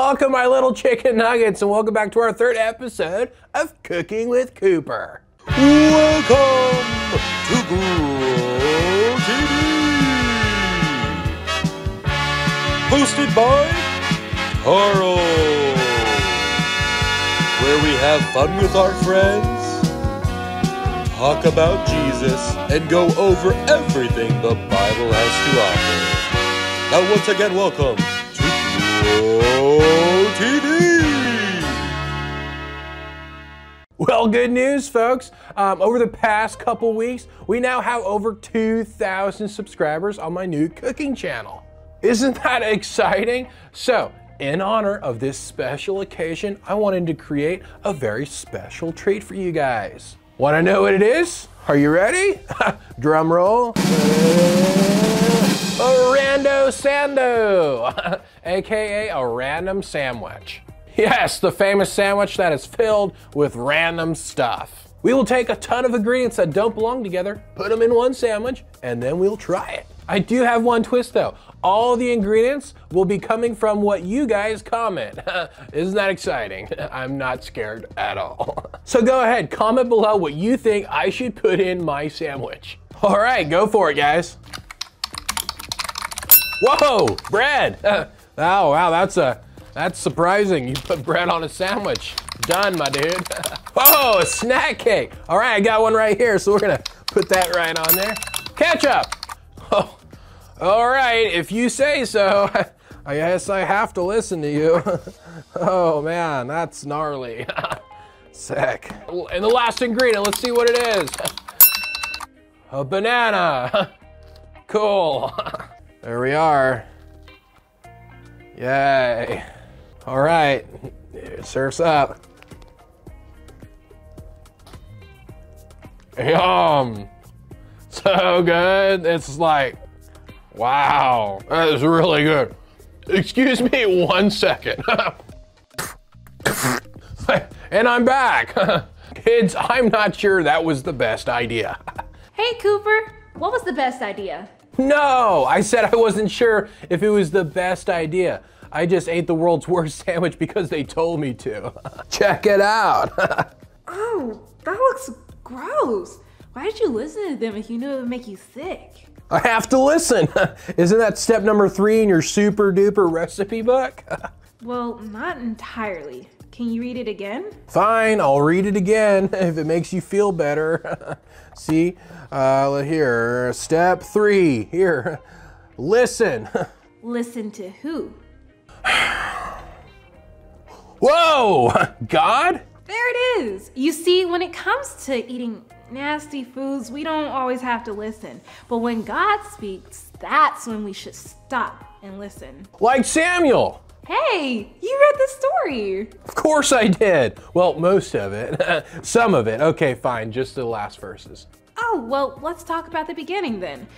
Welcome, my little chicken nuggets, and welcome back to our third episode of Cooking with Cooper. Welcome to Grow TV, hosted by Carl, where we have fun with our friends, talk about Jesus, and go over everything the Bible has to offer. Now, once again, welcome to Grow TV. Well, good news, folks. Over the past couple weeks, we now have over 2,000 subscribers on my new cooking channel. Isn't that exciting? So, in honor of this special occasion, I wanted to create a very special treat for you guys. Want to know what it is? Are you ready? Drum roll. A rando sando, aka a random sandwich. Yes, the famous sandwich that is filled with random stuff. We will take a ton of ingredients that don't belong together, put them in one sandwich, and then we'll try it. I do have one twist though. All the ingredients will be coming from what you guys comment. Isn't that exciting? I'm not scared at all. So go ahead, comment below what you think I should put in my sandwich. All right, go for it, guys. Whoa, bread. Oh, wow, that's surprising. You put bread on a sandwich. Done, my dude. Oh, a snack cake. All right, I got one right here, so we're gonna put that right on there. Ketchup. Oh, all right, if you say so. I guess I have to listen to you. Oh man, that's gnarly. Sick. And the last ingredient, let's see what it is. A banana. Cool. There we are. Yay. All right, surf's up. Yum. So good. It's like, wow, that is really good. Excuse me 1 second. And I'm back. Kids, I'm not sure that was the best idea. Hey Cooper, what was the best idea? No, I said I wasn't sure if it was the best idea. I just ate the world's worst sandwich because they told me to. Check it out. Oh, that looks gross. Why did you listen to them if you knew it would make you sick? I have to listen. Isn't that step number 3 in your super duper recipe book? Well, not entirely. Can you read it again? Fine, I'll read it again if it makes you feel better. See, here, step 3, here, listen. Listen to who? Whoa, God? There it is. You see, when it comes to eating nasty foods, we don't always have to listen. But when God speaks, that's when we should stop and listen. Like Samuel. Hey, you read the story. Of course I did. Well, most of it. Some of it. Okay, fine, just the last verses. Oh, well, let's talk about the beginning then.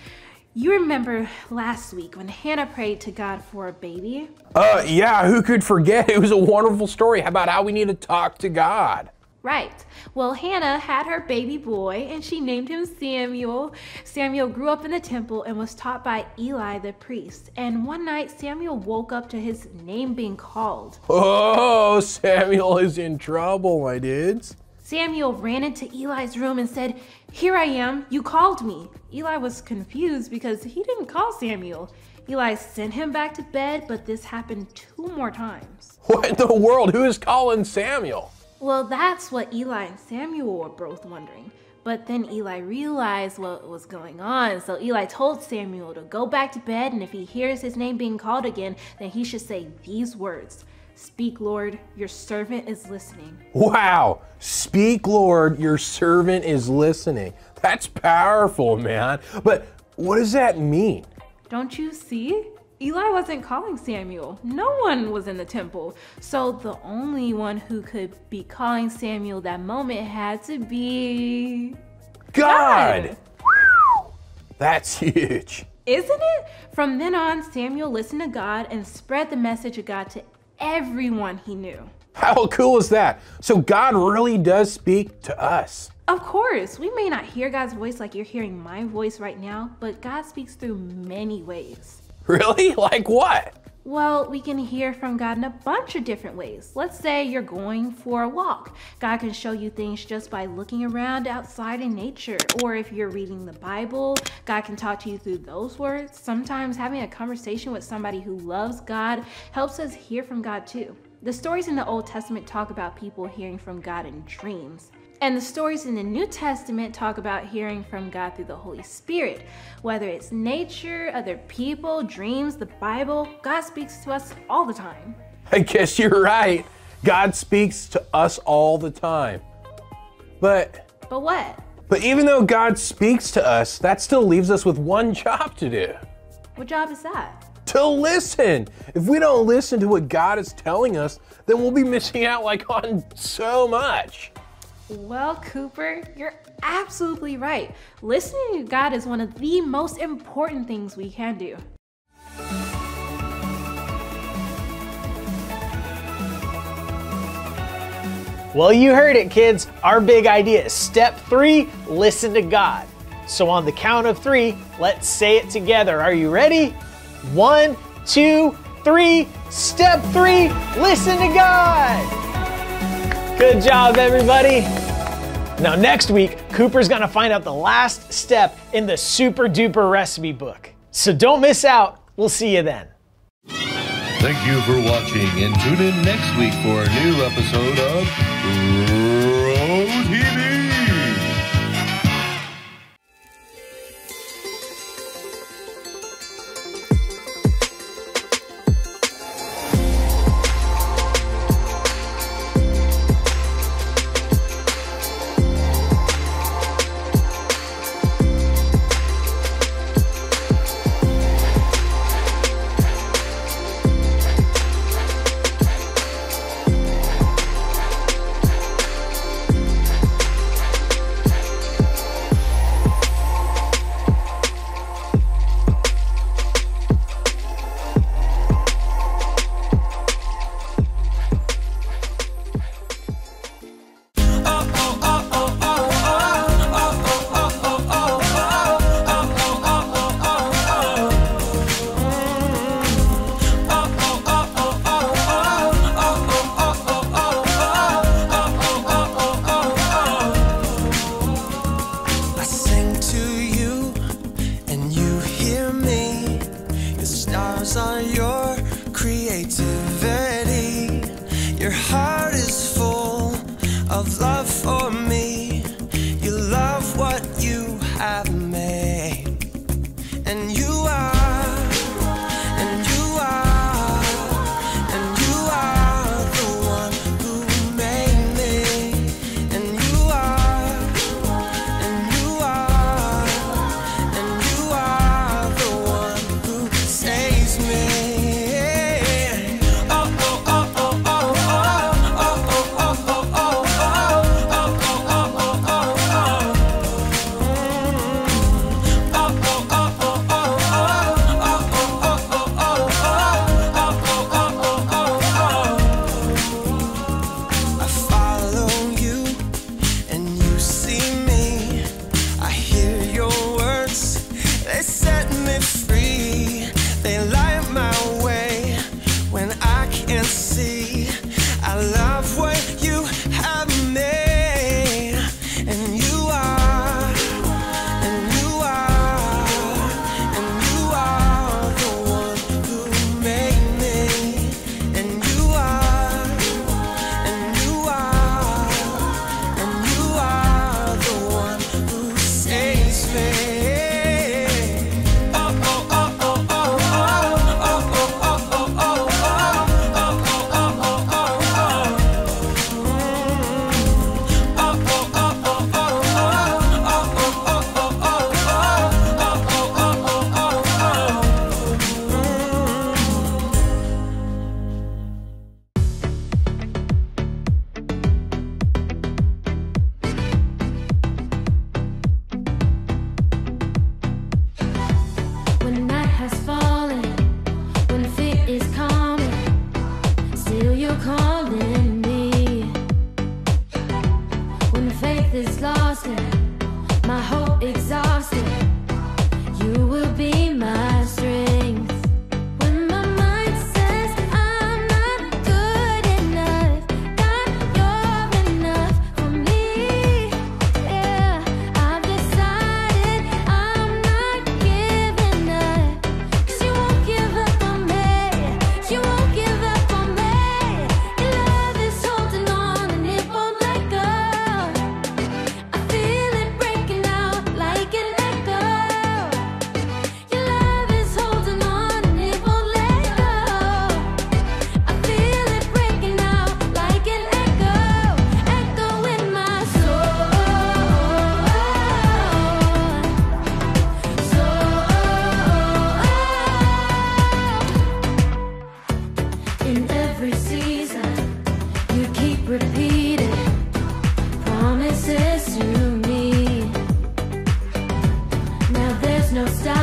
You remember last week when Hannah prayed to God for a baby? Yeah, who could forget? It was a wonderful story about how we need to talk to God. Right. Well, Hannah had her baby boy and she named him Samuel. Samuel grew up in the temple and was taught by Eli the priest. And one night Samuel woke up to his name being called. Oh, Samuel is in trouble, my dudes. Samuel ran into Eli's room and said, "Here I am, you called me." Eli was confused because he didn't call Samuel. Eli sent him back to bed, but this happened 2 more times. What in the world? Who is calling Samuel? Well, that's what Eli and Samuel were both wondering. But then Eli realized what was going on. So Eli told Samuel to go back to bed, and if he hears his name being called again, then he should say these words: "Speak, Lord, your servant is listening." Wow, speak, Lord, your servant is listening. That's powerful, man. But what does that mean? Don't you see? Eli wasn't calling Samuel. No one was in the temple. So the only one who could be calling Samuel that moment had to be God! That's huge. Isn't it? From then on, Samuel listened to God and spread the message of God to everyone he knew. How cool is that? So God really does speak to us. Of course, we may not hear God's voice like you're hearing my voice right now, but God speaks through many ways. Really? Like what? Well, we can hear from God in a bunch of different ways. Let's say you're going for a walk. God can show you things just by looking around outside in nature. Or if you're reading the Bible, God can talk to you through those words. Sometimes having a conversation with somebody who loves God helps us hear from God too. The stories in the Old Testament talk about people hearing from God in dreams. And the stories in the New Testament talk about hearing from God through the Holy Spirit. Whether it's nature, other people, dreams, the Bible, God speaks to us all the time. I guess you're right. God speaks to us all the time. But what? But even though God speaks to us, that still leaves us with one job to do. What job is that? To listen. If we don't listen to what God is telling us, then we'll be missing out on so much. Well, Cooper, you're absolutely right. Listening to God is one of the most important things we can do. Well, you heard it, kids. Our big idea is step 3, listen to God. So on the count of 3, let's say it together. Are you ready? 1, 2, 3. Step 3, listen to God. Good job, everybody. Now next week, Cooper's gonna find out the last step in the super duper recipe book. So don't miss out. We'll see you then. Thank you for watching, and tune in next week for a new episode of Pro TV. There's no stopping